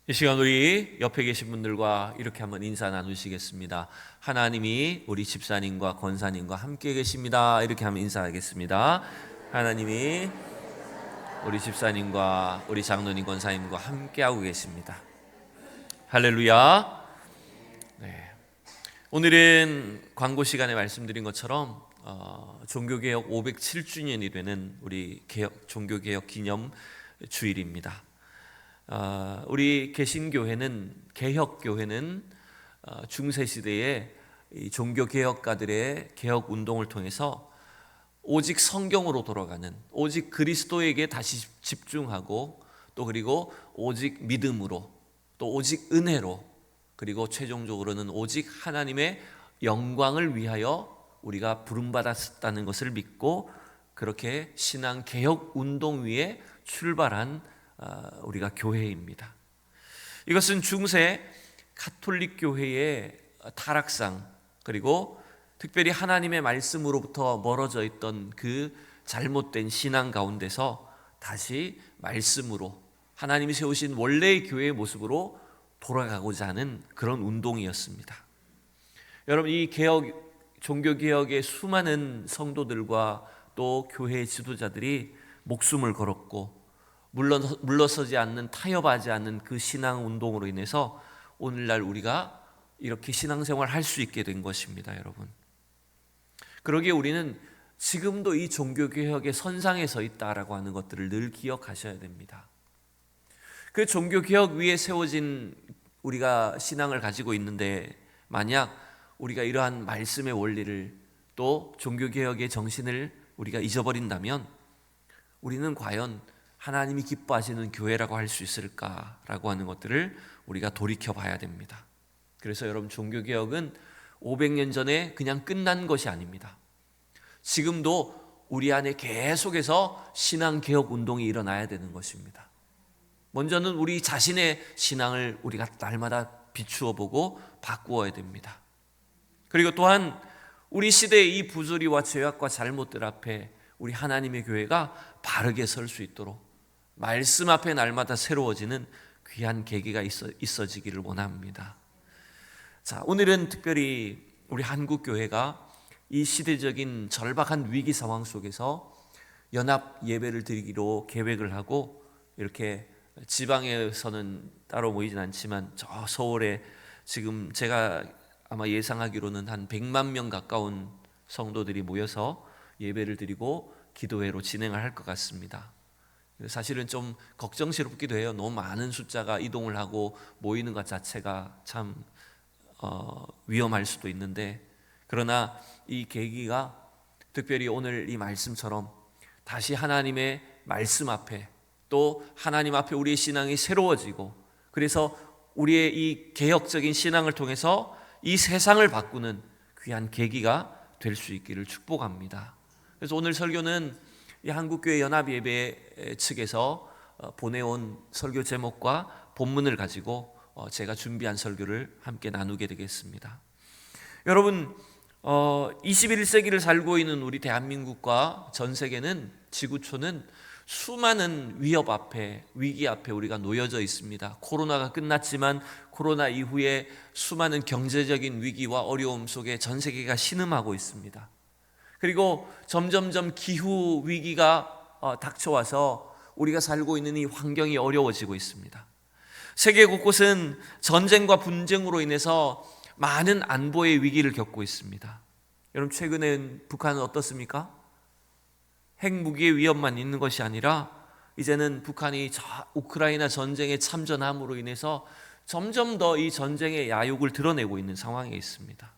이 시간 우리 옆에 계신 분들과 이렇게 한번 인사 나누시겠습니다. 하나님이 우리 집사님과 권사님과 함께 계십니다. 이렇게 한번 인사하겠습니다. 하나님이 우리 집사님과 우리 장로님 권사님과 함께하고 계십니다. 할렐루야. 네. 오늘은 광고 시간에 말씀드린 것처럼 종교개혁 507주년이 되는 우리 종교개혁 기념 주일입니다. 우리 개신교회는 개혁교회는 중세시대에 이 종교개혁가들의 개혁운동을 통해서 오직 성경으로 돌아가는, 오직 그리스도에게 다시 집중하고, 또 그리고 오직 믿음으로, 또 오직 은혜로, 그리고 최종적으로는 오직 하나님의 영광을 위하여 우리가 부름받았다는 것을 믿고 그렇게 신앙 개혁 운동 위에 출발한 우리가 교회입니다. 이것은 중세 가톨릭 교회의 타락상, 그리고 특별히 하나님의 말씀으로부터 멀어져 있던 그 잘못된 신앙 가운데서 다시 말씀으로 하나님이 세우신 원래의 교회의 모습으로 돌아가고자 하는 그런 운동이었습니다. 여러분, 이 종교개혁의 수많은 성도들과 또 교회의 지도자들이 목숨을 걸었고 물러서지 않는, 타협하지 않는 그 신앙 운동으로 인해서 오늘날 우리가 이렇게 신앙생활을 할 수 있게 된 것입니다, 여러분. 그러기에 우리는 지금도 이 종교개혁의 선상에 서 있다라고 하는 것들을 늘 기억하셔야 됩니다. 그 종교개혁 위에 세워진 우리가 신앙을 가지고 있는데, 만약 우리가 이러한 말씀의 원리를, 또 종교개혁의 정신을 우리가 잊어버린다면 우리는 과연 하나님이 기뻐하시는 교회라고 할 수 있을까라고 하는 것들을 우리가 돌이켜 봐야 됩니다. 그래서 여러분, 종교개혁은 500년 전에 그냥 끝난 것이 아닙니다. 지금도 우리 안에 계속해서 신앙개혁 운동이 일어나야 되는 것입니다. 먼저는 우리 자신의 신앙을 우리가 날마다 비추어 보고 바꾸어야 됩니다. 그리고 또한 우리 시대의 이 부조리와 죄악과 잘못들 앞에 우리 하나님의 교회가 바르게 설 수 있도록 말씀 앞에 날마다 새로워지는 귀한 계기가 있어지기를 원합니다. 자, 오늘은 특별히 우리 한국교회가 이 시대적인 절박한 위기 상황 속에서 연합 예배를 드리기로 계획을 하고, 이렇게 지방에서는 따로 모이진 않지만 저 서울에 지금 제가 아마 예상하기로는 한 100만 명 가까운 성도들이 모여서 예배를 드리고 기도회로 진행을 할 것 같습니다. 사실은 좀 걱정스럽기도 해요. 너무 많은 숫자가 이동을 하고 모이는 것 자체가 참 위험할 수도 있는데, 그러나 이 계기가 특별히 오늘 이 말씀처럼 다시 하나님의 말씀 앞에, 또 하나님 앞에 우리의 신앙이 새로워지고, 그래서 우리의 이 개혁적인 신앙을 통해서 이 세상을 바꾸는 귀한 계기가 될 수 있기를 축복합니다. 그래서 오늘 설교는 이 한국교회 연합예배 측에서 보내온 설교 제목과 본문을 가지고 제가 준비한 설교를 함께 나누게 되겠습니다. 여러분, 21세기를 살고 있는 우리 대한민국과 전 세계는, 지구촌은 수많은 위협 앞에, 위기 앞에 우리가 놓여져 있습니다. 코로나가 끝났지만 코로나 이후에 수많은 경제적인 위기와 어려움 속에 전 세계가 신음하고 있습니다. 그리고 점점점 기후 위기가 닥쳐와서 우리가 살고 있는 이 환경이 어려워지고 있습니다. 세계 곳곳은 전쟁과 분쟁으로 인해서 많은 안보의 위기를 겪고 있습니다. 여러분, 최근엔 북한은 어떻습니까? 핵무기의 위협만 있는 것이 아니라 이제는 북한이 우크라이나 전쟁에 참전함으로 인해서 점점 더 이 전쟁의 야욕을 드러내고 있는 상황에 있습니다.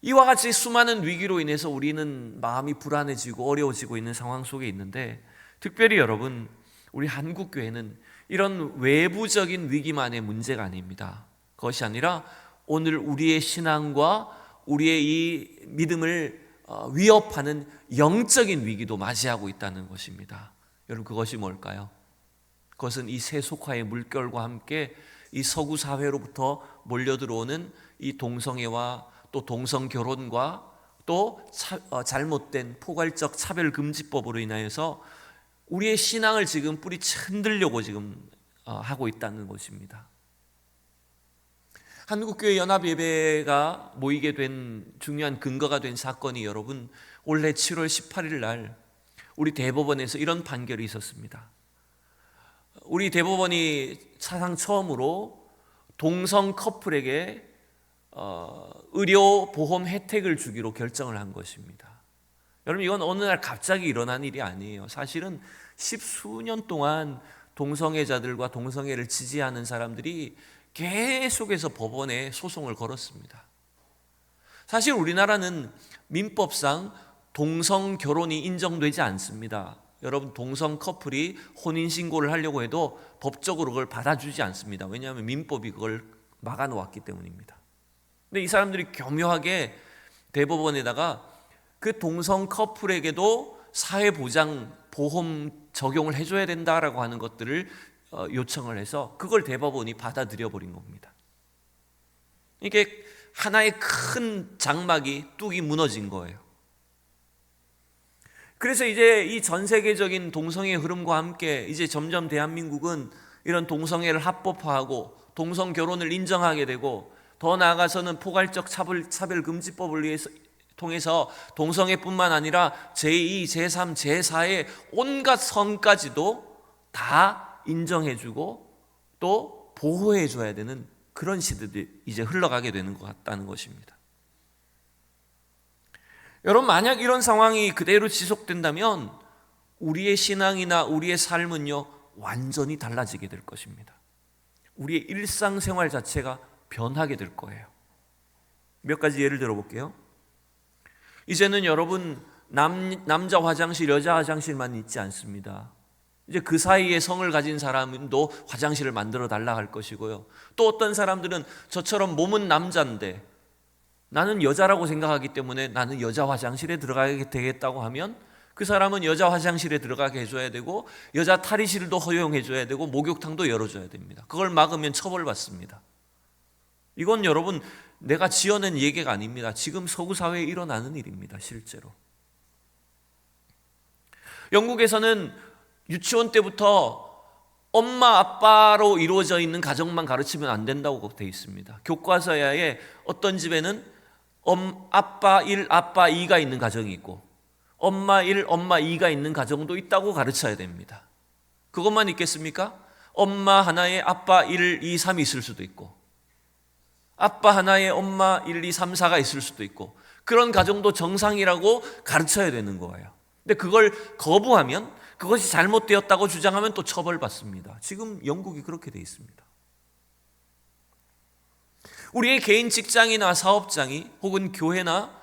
이와 같이 수많은 위기로 인해서 우리는 마음이 불안해지고 어려워지고 있는 상황 속에 있는데, 특별히 여러분, 우리 한국교회는 이런 외부적인 위기만의 문제가 아닙니다. 그것이 아니라 오늘 우리의 신앙과 우리의 이 믿음을 위협하는 영적인 위기도 맞이하고 있다는 것입니다. 여러분, 그것이 뭘까요? 그것은 이 세속화의 물결과 함께 이 서구 사회로부터 몰려들어오는 이 동성애와 또 동성결혼과 또 잘못된 포괄적 차별금지법으로 인하여서 우리의 신앙을 지금 뿌리쳐 흔들려고 지금 하고 있다는 것입니다. 한국교회 연합예배가 모이게 된 중요한 근거가 된 사건이 여러분, 올해 7월 18일 날 우리 대법원에서 이런 판결이 있었습니다. 우리 대법원이 사상 처음으로 동성 커플에게 의료 보험 혜택을 주기로 결정을 한 것입니다. 여러분, 이건 어느 날 갑자기 일어난 일이 아니에요. 사실은 십수년 동안 동성애자들과 동성애를 지지하는 사람들이 계속해서 법원에 소송을 걸었습니다. 사실 우리나라는 민법상 동성 결혼이 인정되지 않습니다. 여러분, 동성 커플이 혼인신고를 하려고 해도 법적으로 그걸 받아주지 않습니다. 왜냐하면 민법이 그걸 막아놓았기 때문입니다. 근데 이 사람들이 교묘하게 대법원에다가 그 동성 커플에게도 사회보장 보험 적용을 해줘야 된다라고 하는 것들을 요청을 해서 그걸 대법원이 받아들여 버린 겁니다. 이게 하나의 큰 장막이 뚝이 무너진 거예요. 그래서 이제 이 전 세계적인 동성애 흐름과 함께 이제 점점 대한민국은 이런 동성애를 합법화하고 동성 결혼을 인정하게 되고, 더 나아가서는 포괄적 차별금지법을 통해서 동성애뿐만 아니라 제2, 제3, 제4의 온갖 성까지도 다 인정해주고 또 보호해줘야 되는 그런 시대들이 이제 흘러가게 되는 것 같다는 것입니다. 여러분, 만약 이런 상황이 그대로 지속된다면 우리의 신앙이나 우리의 삶은요, 완전히 달라지게 될 것입니다. 우리의 일상생활 자체가 변하게 될 거예요. 몇 가지 예를 들어볼게요. 이제는 여러분, 남자 화장실, 여자 화장실만 있지 않습니다. 이제 그 사이에 성을 가진 사람도 화장실을 만들어 달라 할 것이고요. 또 어떤 사람들은 저처럼 몸은 남자인데 나는 여자라고 생각하기 때문에 나는 여자 화장실에 들어가게 되겠다고 하면 그 사람은 여자 화장실에 들어가게 해줘야 되고, 여자 탈의실도 허용해줘야 되고, 목욕탕도 열어줘야 됩니다. 그걸 막으면 처벌받습니다. 이건 여러분, 내가 지어낸 얘기가 아닙니다. 지금 서구 사회에 일어나는 일입니다. 실제로. 영국에서는 유치원 때부터 엄마 아빠로 이루어져 있는 가정만 가르치면 안 된다고 되어 있습니다. 교과서에 어떤 집에는 아빠 1, 아빠 2가 있는 가정이 있고 엄마 1, 엄마 2가 있는 가정도 있다고 가르쳐야 됩니다. 그것만 있겠습니까? 엄마 하나에 아빠 1, 2, 3이 있을 수도 있고 아빠 하나에 엄마 1, 2, 3, 4가 있을 수도 있고, 그런 가정도 정상이라고 가르쳐야 되는 거예요. 근데 그걸 거부하면, 그것이 잘못되었다고 주장하면 또 처벌받습니다. 지금 영국이 그렇게 돼 있습니다. 우리의 개인 직장이나 사업장이 혹은 교회나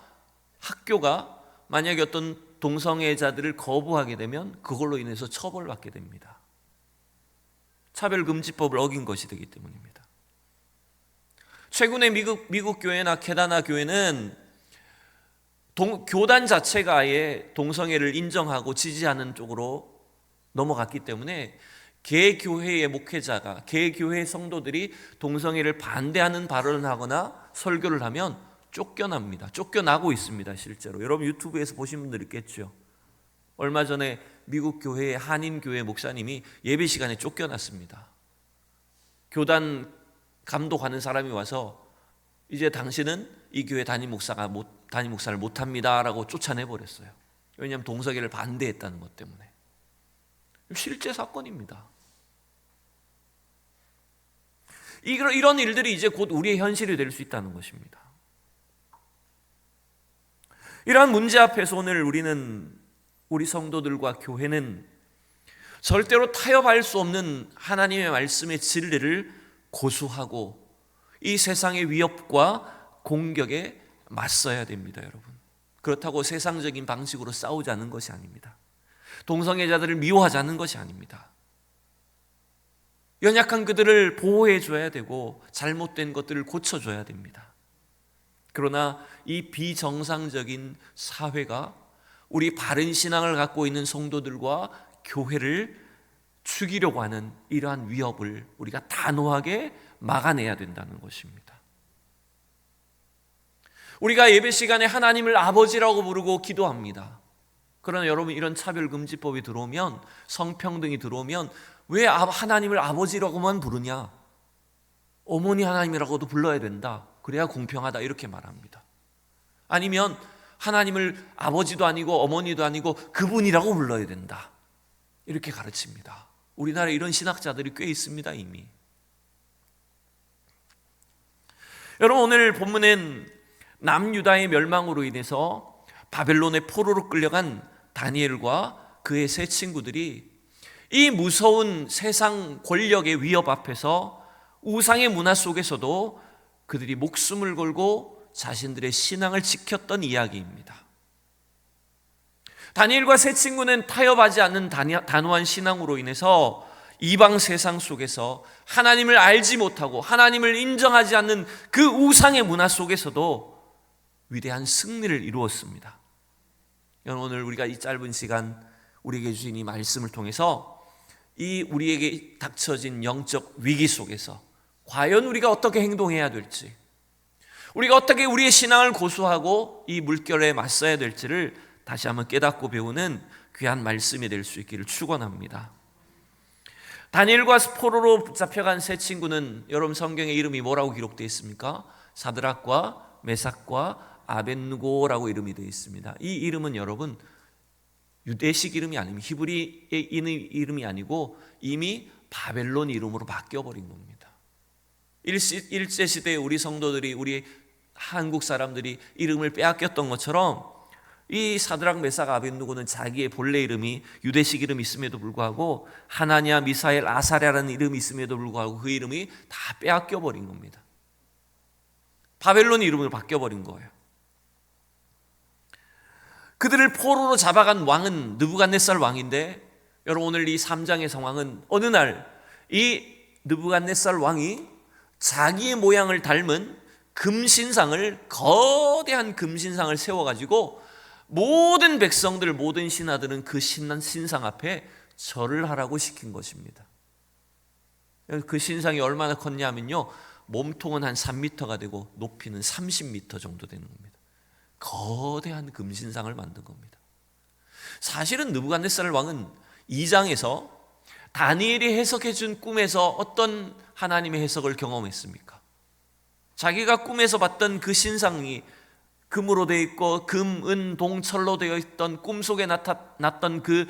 학교가 만약에 어떤 동성애자들을 거부하게 되면 그걸로 인해서 처벌받게 됩니다. 차별금지법을 어긴 것이 되기 때문입니다. 최근에 미국 교회나 캐나다 교회는 교단 자체가 아예 동성애를 인정하고 지지하는 쪽으로 넘어갔기 때문에 개교회의 목회자가, 개교회 성도들이 동성애를 반대하는 발언을 하거나 설교를 하면 쫓겨납니다. 쫓겨나고 있습니다. 실제로 여러분 유튜브에서 보신 분들 있겠죠. 얼마 전에 미국 교회의 한인교회 목사님이 예배 시간에 쫓겨났습니다. 교단 감독하는 사람이 와서 이제 당신은 이 교회 담임 목사를 못합니다라고 쫓아내버렸어요. 왜냐하면 동성애를 반대했다는 것 때문에. 실제 사건입니다. 이런 일들이 이제 곧 우리의 현실이 될 수 있다는 것입니다. 이러한 문제 앞에서 오늘 우리 성도들과 교회는 절대로 타협할 수 없는 하나님의 말씀의 진리를 고수하고 이 세상의 위협과 공격에 맞서야 됩니다, 여러분. 그렇다고 세상적인 방식으로 싸우자는 것이 아닙니다. 동성애자들을 미워하자는 것이 아닙니다. 연약한 그들을 보호해 줘야 되고 잘못된 것들을 고쳐줘야 됩니다. 그러나 이 비정상적인 사회가 우리 바른 신앙을 갖고 있는 성도들과 교회를 죽이려고 하는 이러한 위협을 우리가 단호하게 막아내야 된다는 것입니다. 우리가 예배 시간에 하나님을 아버지라고 부르고 기도합니다. 그러나 여러분, 이런 차별금지법이 들어오면, 성평등이 들어오면 왜 하나님을 아버지라고만 부르냐? 어머니 하나님이라고도 불러야 된다. 그래야 공평하다. 이렇게 말합니다. 아니면 하나님을 아버지도 아니고 어머니도 아니고 그분이라고 불러야 된다. 이렇게 가르칩니다. 우리나라에 이런 신학자들이 꽤 있습니다, 이미. 여러분, 오늘 본문엔 남유다의 멸망으로 인해서 바벨론의 포로로 끌려간 다니엘과 그의 세 친구들이 이 무서운 세상 권력의 위협 앞에서 우상의 문화 속에서도 그들이 목숨을 걸고 자신들의 신앙을 지켰던 이야기입니다. 다니엘과 세 친구는 타협하지 않는 단호한 신앙으로 인해서 이방 세상 속에서 하나님을 알지 못하고 하나님을 인정하지 않는 그 우상의 문화 속에서도 위대한 승리를 이루었습니다. 오늘 우리가 이 짧은 시간 우리에게 주신 이 말씀을 통해서 이 우리에게 닥쳐진 영적 위기 속에서 과연 우리가 어떻게 행동해야 될지, 우리가 어떻게 우리의 신앙을 고수하고 이 물결에 맞서야 될지를 다시 한번 깨닫고 배우는 귀한 말씀이 될 수 있기를 축원합니다. 다니엘과 포로로 붙잡혀간 세 친구는 여러분 성경의 이름이 뭐라고 기록되어 있습니까? 사드락과 메삭과 아벳느고라고 이름이 되어 있습니다. 이 이름은 여러분 유대식 이름이 아닙니다. 히브리의 이름이 아니고 이미 바벨론 이름으로 바뀌어버린 겁니다. 일제시대에 우리 성도들이, 우리 한국 사람들이 이름을 빼앗겼던 것처럼 이 사드락 메삭 아벳느고는 자기의 본래 이름이 유대식 이름이 있음에도 불구하고 하나냐 미사엘 아사랴라는 이름이 있음에도 불구하고 그 이름이 다 빼앗겨버린 겁니다. 바벨론 이름으로 바뀌어버린 거예요. 그들을 포로로 잡아간 왕은 느부갓네살 왕인데, 여러분 오늘 이 3장의 상황은 어느 날 이 느부갓네살 왕이 자기의 모양을 닮은 금신상을, 거대한 금신상을 세워가지고 모든 백성들, 모든 신하들은 그 신상 앞에 절을 하라고 시킨 것입니다. 그 신상이 얼마나 컸냐면요, 몸통은 한 3m가 되고 높이는 30m 정도 되는 겁니다. 거대한 금신상을 만든 겁니다. 사실은 느부갓네살 왕은 2장에서 다니엘이 해석해 준 꿈에서 어떤 하나님의 해석을 경험했습니까? 자기가 꿈에서 봤던 그 신상이 금으로 되어 있고 금, 은, 동, 철로 되어 있던 꿈속에 나타났던 그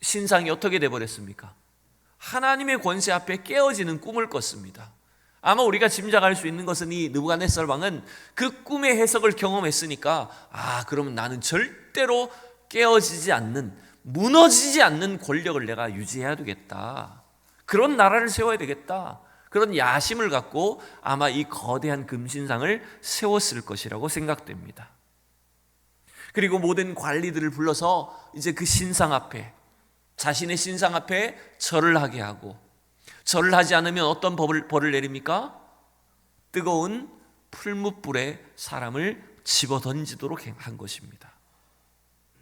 신상이 어떻게 되어버렸습니까? 하나님의 권세 앞에 깨어지는 꿈을 꿨습니다. 아마 우리가 짐작할 수 있는 것은 이 느부갓네살 왕은 그 꿈의 해석을 경험했으니까 그러면 나는 절대로 깨어지지 않는, 무너지지 않는 권력을 내가 유지해야 되겠다, 그런 나라를 세워야 되겠다, 그런 야심을 갖고 아마 이 거대한 금신상을 세웠을 것이라고 생각됩니다. 그리고 모든 관리들을 불러서 이제 그 신상 앞에, 자신의 신상 앞에 절을 하게 하고, 절을 하지 않으면 어떤 벌을 내립니까? 뜨거운 풀무불에 사람을 집어 던지도록 한 것입니다.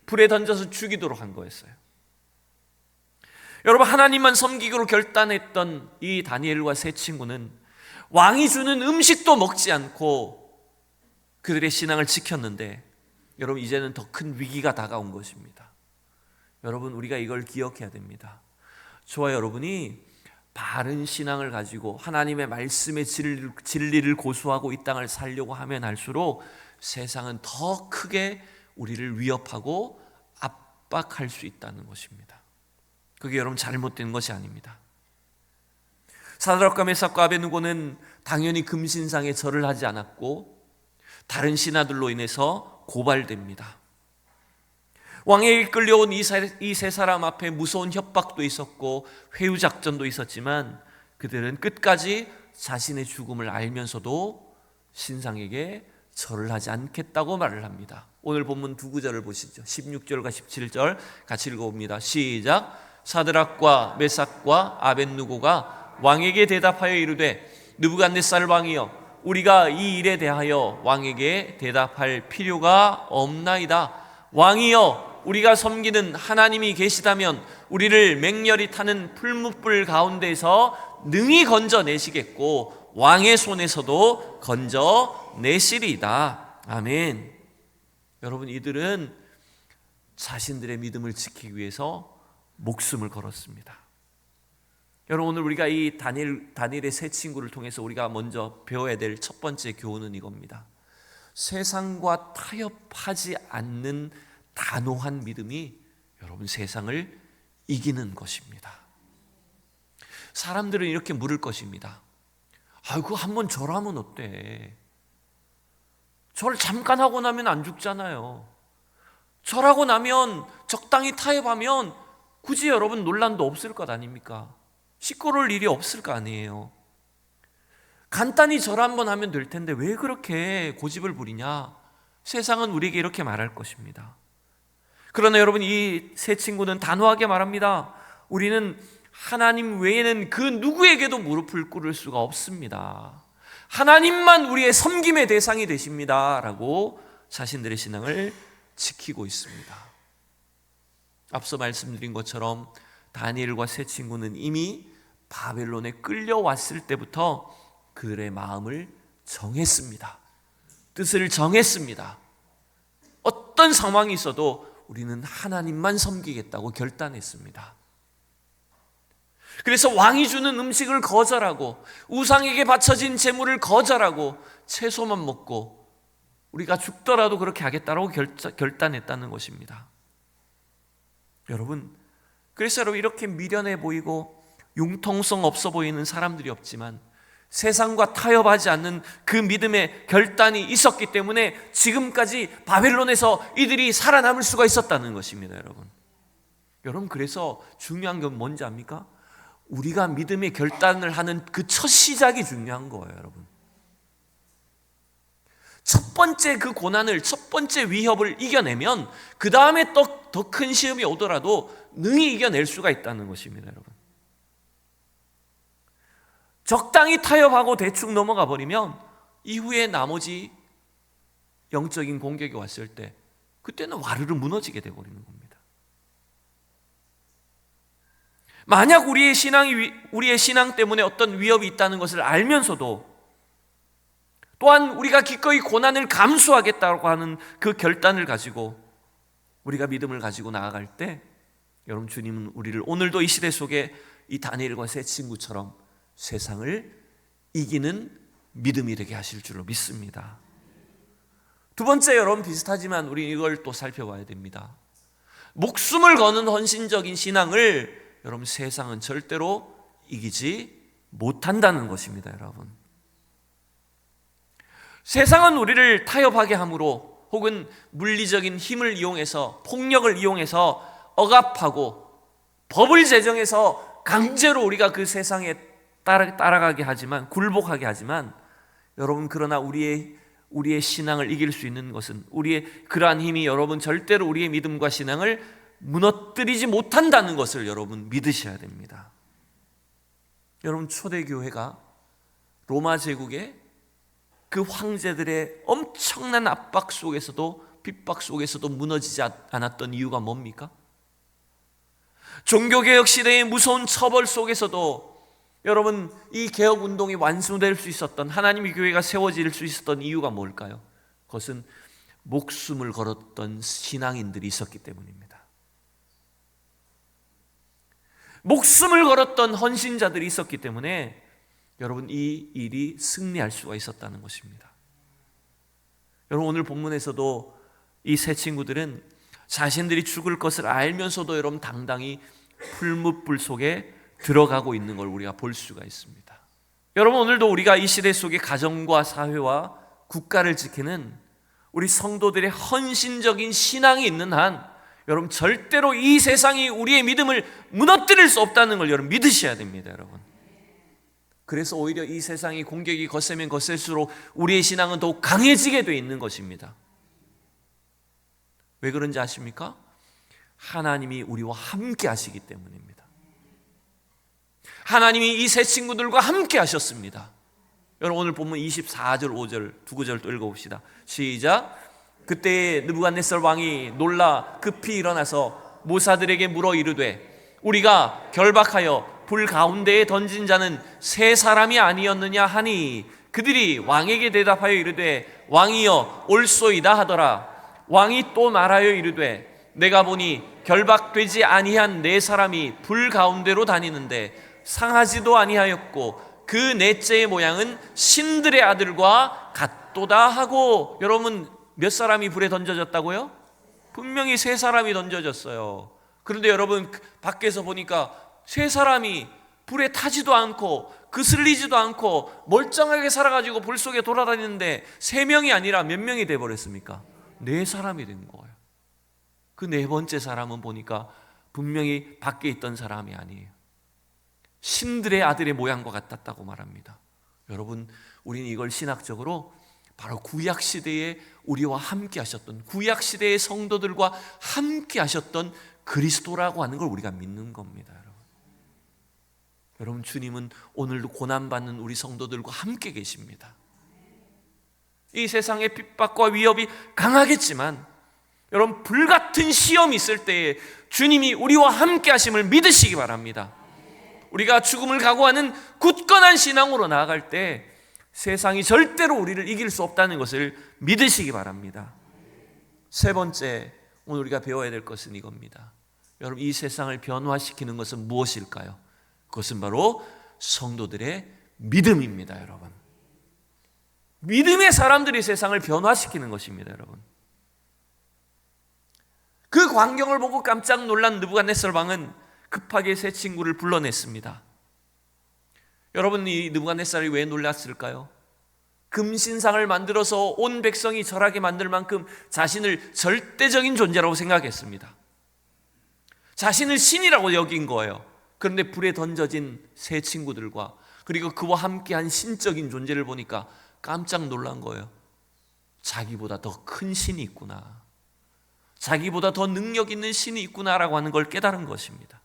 불에 던져서 죽이도록 한 거였어요. 여러분, 하나님만 섬기기로 결단했던 이 다니엘과 세 친구는 왕이 주는 음식도 먹지 않고 그들의 신앙을 지켰는데, 여러분 이제는 더 큰 위기가 다가온 것입니다. 여러분, 우리가 이걸 기억해야 됩니다. 저와 여러분이 바른 신앙을 가지고 하나님의 말씀의 진리를 고수하고 이 땅을 살려고 하면 할수록 세상은 더 크게 우리를 위협하고 압박할 수 있다는 것입니다. 그게 여러분 잘못된 것이 아닙니다. 사드락과 메삭과 아벳느고는 당연히 금신상에 절을 하지 않았고 다른 신하들로 인해서 고발됩니다. 왕에게 끌려온 이 세 사람 앞에 무서운 협박도 있었고 회유 작전도 있었지만 그들은 끝까지 자신의 죽음을 알면서도 신상에게 절을 하지 않겠다고 말을 합니다. 오늘 본문 두 구절을 보시죠. 16절과 17절 같이 읽어봅니다. 시작. 사드락과 메삭과 아벳느고가 왕에게 대답하여 이르되 느부갓네살 왕이여, 우리가 이 일에 대하여 왕에게 대답할 필요가 없나이다. 왕이여, 우리가 섬기는 하나님이 계시다면 우리를 맹렬히 타는 풀무불 가운데서 능히 건져내시겠고 왕의 손에서도 건져내시리이다. 아멘. 여러분, 이들은 자신들의 믿음을 지키기 위해서 목숨을 걸었습니다. 여러분, 오늘 우리가 이 다니엘의 세 친구를 통해서 우리가 먼저 배워야 될 첫 번째 교훈은 이겁니다. 세상과 타협하지 않는 단호한 믿음이 여러분 세상을 이기는 것입니다. 사람들은 이렇게 물을 것입니다. 아이고, 한번 절하면 어때? 절 잠깐 하고 나면 안 죽잖아요. 절하고 나면 적당히 타협하면 굳이 여러분 논란도 없을 것 아닙니까? 시끄러울 일이 없을 거 아니에요. 간단히 절 한번 하면 될 텐데 왜 그렇게 고집을 부리냐? 세상은 우리에게 이렇게 말할 것입니다. 그러나 여러분, 이 세 친구는 단호하게 말합니다. 우리는 하나님 외에는 그 누구에게도 무릎을 꿇을 수가 없습니다. 하나님만 우리의 섬김의 대상이 되십니다 라고 자신들의 신앙을 지키고 있습니다. 앞서 말씀드린 것처럼 다니엘과 세 친구는 이미 바벨론에 끌려왔을 때부터 그들의 마음을 정했습니다. 뜻을 정했습니다. 어떤 상황이 있어도 우리는 하나님만 섬기겠다고 결단했습니다. 그래서 왕이 주는 음식을 거절하고 우상에게 바쳐진 제물을 거절하고 채소만 먹고 우리가 죽더라도 그렇게 하겠다고 결단했다는 것입니다. 여러분, 그래서 여러분, 이렇게 미련해 보이고 융통성 없어 보이는 사람들이 없지만 세상과 타협하지 않는 그 믿음의 결단이 있었기 때문에 지금까지 바벨론에서 이들이 살아남을 수가 있었다는 것입니다. 여러분, 그래서 중요한 건 뭔지 압니까? 우리가 믿음의 결단을 하는 그 첫 시작이 중요한 거예요. 여러분, 첫 번째 그 고난을, 첫 번째 위협을 이겨내면 그 다음에 더 큰 시험이 오더라도 능히 이겨낼 수가 있다는 것입니다. 여러분, 적당히 타협하고 대충 넘어가 버리면 이후에 나머지 영적인 공격이 왔을 때 그때는 와르르 무너지게 돼버리는 겁니다. 만약 우리의 신앙 때문에 어떤 위협이 있다는 것을 알면서도 또한 우리가 기꺼이 고난을 감수하겠다고 하는 그 결단을 가지고 우리가 믿음을 가지고 나아갈 때 여러분, 주님은 우리를 오늘도 이 시대 속에 이 다니엘과 세 친구처럼 세상을 이기는 믿음이 되게 하실 줄로 믿습니다. 두 번째, 여러분, 비슷하지만 우리 이걸 또 살펴봐야 됩니다. 목숨을 거는 헌신적인 신앙을 여러분 세상은 절대로 이기지 못한다는 것입니다. 여러분, 세상은 우리를 타협하게 함으로 혹은 물리적인 힘을 이용해서 폭력을 이용해서 억압하고 법을 제정해서 강제로 우리가 그 세상에 따라가게 하지만, 굴복하게 하지만 여러분, 그러나 우리의 신앙을 이길 수 있는 것은 우리의 그러한 힘이 여러분 절대로 우리의 믿음과 신앙을 무너뜨리지 못한다는 것을 여러분 믿으셔야 됩니다. 여러분, 초대교회가 로마 제국의 그 황제들의 엄청난 압박 속에서도 핍박 속에서도 무너지지 않았던 이유가 뭡니까? 종교개혁 시대의 무서운 처벌 속에서도 여러분, 이 개혁운동이 완수될 수 있었던, 하나님의 교회가 세워질 수 있었던 이유가 뭘까요? 그것은 목숨을 걸었던 신앙인들이 있었기 때문입니다. 목숨을 걸었던 헌신자들이 있었기 때문에 여러분, 이 일이 승리할 수가 있었다는 것입니다. 여러분, 오늘 본문에서도 이 세 친구들은 자신들이 죽을 것을 알면서도 여러분 당당히 풀무불 속에 들어가고 있는 걸 우리가 볼 수가 있습니다. 여러분, 오늘도 우리가 이 시대 속에 가정과 사회와 국가를 지키는 우리 성도들의 헌신적인 신앙이 있는 한 여러분 절대로 이 세상이 우리의 믿음을 무너뜨릴 수 없다는 걸 여러분 믿으셔야 됩니다. 여러분, 그래서 오히려 이 세상이 공격이 거세면 거셀수록 우리의 신앙은 더욱 강해지게 되어 있는 것입니다. 왜 그런지 아십니까? 하나님이 우리와 함께 하시기 때문입니다. 하나님이 이 세 친구들과 함께 하셨습니다. 여러분, 오늘 본문 24절 5절 두 구절 또 읽어봅시다. 시작. 그때 느부갓네살 왕이 놀라 급히 일어나서 모사들에게 물어 이르되 우리가 결박하여 불 가운데에 던진 자는 세 사람이 아니었느냐 하니 그들이 왕에게 대답하여 이르되 왕이여 올소이다 하더라. 왕이 또 말하여 이르되 내가 보니 결박되지 아니한 네 사람이 불 가운데로 다니는데 상하지도 아니하였고 그 넷째의 모양은 신들의 아들과 같도다 하고, 여러분 몇 사람이 불에 던져졌다고요? 분명히 세 사람이 던져졌어요. 그런데 여러분 밖에서 보니까 세 사람이 불에 타지도 않고 그슬리지도 않고 멀쩡하게 살아가지고 불 속에 돌아다니는데 세 명이 아니라 몇 명이 돼버렸습니까? 네 사람이 된 거예요. 그 네 번째 사람은 보니까 분명히 밖에 있던 사람이 아니에요. 신들의 아들의 모양과 같았다고 말합니다. 여러분, 우리는 이걸 신학적으로 바로 구약시대에 우리와 함께 하셨던, 구약시대의 성도들과 함께 하셨던 그리스도라고 하는 걸 우리가 믿는 겁니다. 여러분, 주님은 오늘도 고난받는 우리 성도들과 함께 계십니다. 이 세상의 핍박과 위협이 강하겠지만 여러분, 불같은 시험이 있을 때에 주님이 우리와 함께 하심을 믿으시기 바랍니다. 우리가 죽음을 각오하는 굳건한 신앙으로 나아갈 때 세상이 절대로 우리를 이길 수 없다는 것을 믿으시기 바랍니다. 세 번째, 오늘 우리가 배워야 될 것은 이겁니다. 여러분, 이 세상을 변화시키는 것은 무엇일까요? 그것은 바로 성도들의 믿음입니다. 여러분, 믿음의 사람들이 세상을 변화시키는 것입니다. 여러분, 그 광경을 보고 깜짝 놀란 느부갓네살 왕은 급하게 세 친구를 불러냈습니다. 여러분, 이 느부갓네살이 왜 놀랐을까요? 금신상을 만들어서 온 백성이 절하게 만들 만큼 자신을 절대적인 존재라고 생각했습니다. 자신을 신이라고 여긴 거예요. 그런데 불에 던져진 세 친구들과 그리고 그와 함께한 신적인 존재를 보니까 깜짝 놀란 거예요. 자기보다 더 큰 신이 있구나, 자기보다 더 능력 있는 신이 있구나라고 하는 걸 깨달은 것입니다.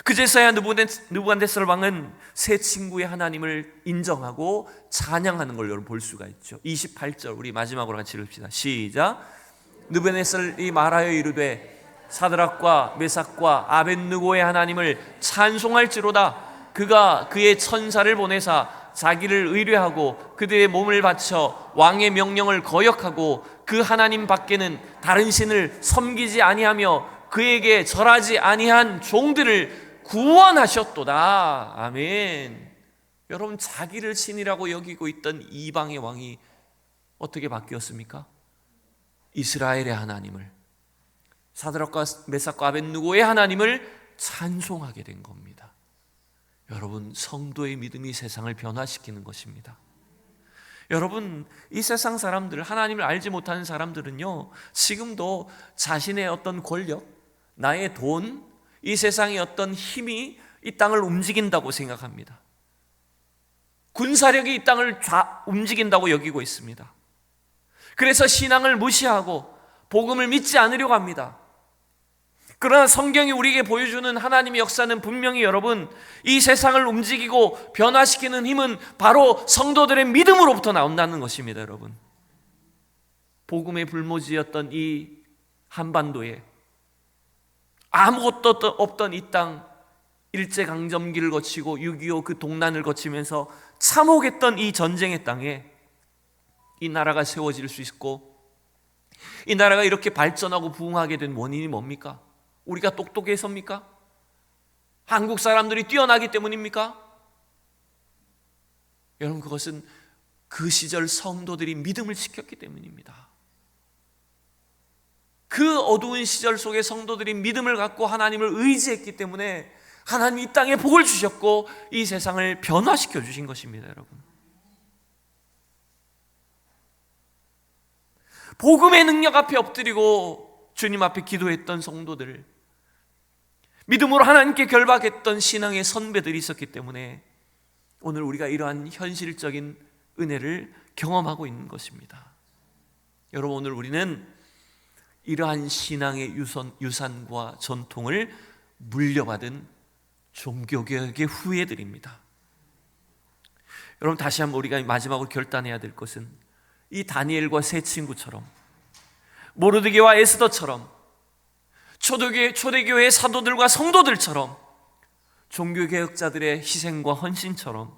그제서야 느부갓네살 왕은 세 친구의 하나님을 인정하고 찬양하는 걸 여러분 볼 수가 있죠. 28절 우리 마지막으로 같이 읽읍시다. 시작. 느부갓네살이 말하여 이르되 사드락과 메삭과 아벳느고의 하나님을 찬송할지로다. 그가 그의 천사를 보내사 자기를 의뢰하고 그들의 몸을 바쳐 왕의 명령을 거역하고 그 하나님 밖에는 다른 신을 섬기지 아니하며 그에게 절하지 아니한 종들을 구원하셨도다. 아멘. 여러분, 자기를 신이라고 여기고 있던 이방의 왕이 어떻게 바뀌었습니까? 이스라엘의 하나님을, 사드락과 메삭과 아벳느고의 하나님을 찬송하게 된 겁니다. 여러분, 성도의 믿음이 세상을 변화시키는 것입니다. 여러분, 이 세상 사람들, 하나님을 알지 못하는 사람들은요, 지금도 자신의 어떤 권력, 나의 돈, 이 세상의 어떤 힘이 이 땅을 움직인다고 생각합니다. 군사력이 이 땅을 움직인다고 여기고 있습니다. 그래서 신앙을 무시하고 복음을 믿지 않으려고 합니다. 그러나 성경이 우리에게 보여주는 하나님의 역사는 분명히 여러분, 이 세상을 움직이고 변화시키는 힘은 바로 성도들의 믿음으로부터 나온다는 것입니다. 여러분, 복음의 불모지였던 이 한반도에, 아무것도 없던 이 땅, 일제강점기를 거치고 6.25 그 동란을 거치면서 참혹했던 이 전쟁의 땅에 이 나라가 세워질 수 있고 이 나라가 이렇게 발전하고 부흥하게 된 원인이 뭡니까? 우리가 똑똑해서입니까? 한국 사람들이 뛰어나기 때문입니까? 여러분, 그것은 그 시절 성도들이 믿음을 지켰기 때문입니다. 그 어두운 시절 속에 성도들이 믿음을 갖고 하나님을 의지했기 때문에 하나님이 이 땅에 복을 주셨고 이 세상을 변화시켜 주신 것입니다. 여러분, 복음의 능력 앞에 엎드리고 주님 앞에 기도했던 성도들, 믿음으로 하나님께 결박했던 신앙의 선배들이 있었기 때문에 오늘 우리가 이러한 현실적인 은혜를 경험하고 있는 것입니다. 여러분, 오늘 우리는 이러한 신앙의 유산과 전통을 물려받은 종교개혁의 후예들입니다. 여러분, 다시 한번 우리가 마지막으로 결단해야 될 것은 이 다니엘과 세 친구처럼, 모르드게와 에스더처럼, 초대교회의 사도들과 성도들처럼, 종교개혁자들의 희생과 헌신처럼,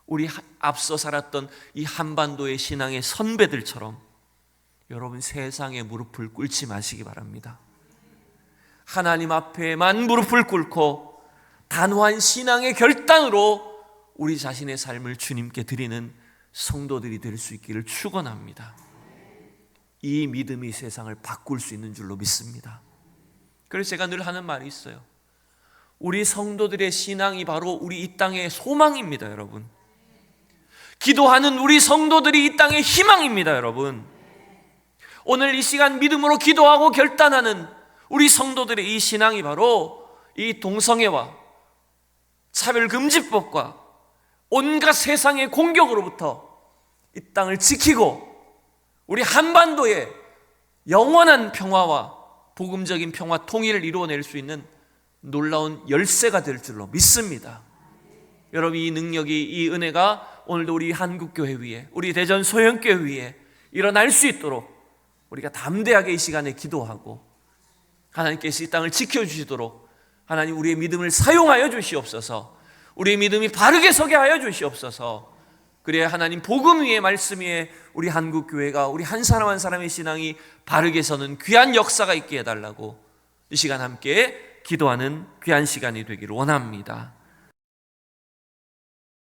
우리 앞서 살았던 이 한반도의 신앙의 선배들처럼 여러분, 세상에 무릎을 꿇지 마시기 바랍니다. 하나님 앞에만 무릎을 꿇고 단호한 신앙의 결단으로 우리 자신의 삶을 주님께 드리는 성도들이 될 수 있기를 축원합니다. 이 믿음이 세상을 바꿀 수 있는 줄로 믿습니다. 그래서 제가 늘 하는 말이 있어요. 우리 성도들의 신앙이 바로 우리 이 땅의 소망입니다, 여러분. 기도하는 우리 성도들이 이 땅의 희망입니다, 여러분. 오늘 이 시간 믿음으로 기도하고 결단하는 우리 성도들의 이 신앙이 바로 이 동성애와 차별금지법과 온갖 세상의 공격으로부터 이 땅을 지키고 우리 한반도에 영원한 평화와 복음적인 평화 통일을 이루어낼 수 있는 놀라운 열쇠가 될 줄로 믿습니다. 여러분, 이 능력이, 이 은혜가 오늘도 우리 한국교회 위에, 우리 대전 소형교회 위에 일어날 수 있도록 우리가 담대하게 이 시간에 기도하고 하나님께서 이 땅을 지켜주시도록 하나님 우리의 믿음을 사용하여 주시옵소서. 우리의 믿음이 바르게 서게 하여 주시옵소서. 그래야 하나님 복음 위에, 말씀 위에 우리 한국교회가, 우리 한 사람 한 사람의 신앙이 바르게 서는 귀한 역사가 있게 해달라고 이 시간 함께 기도하는 귀한 시간이 되기를 원합니다.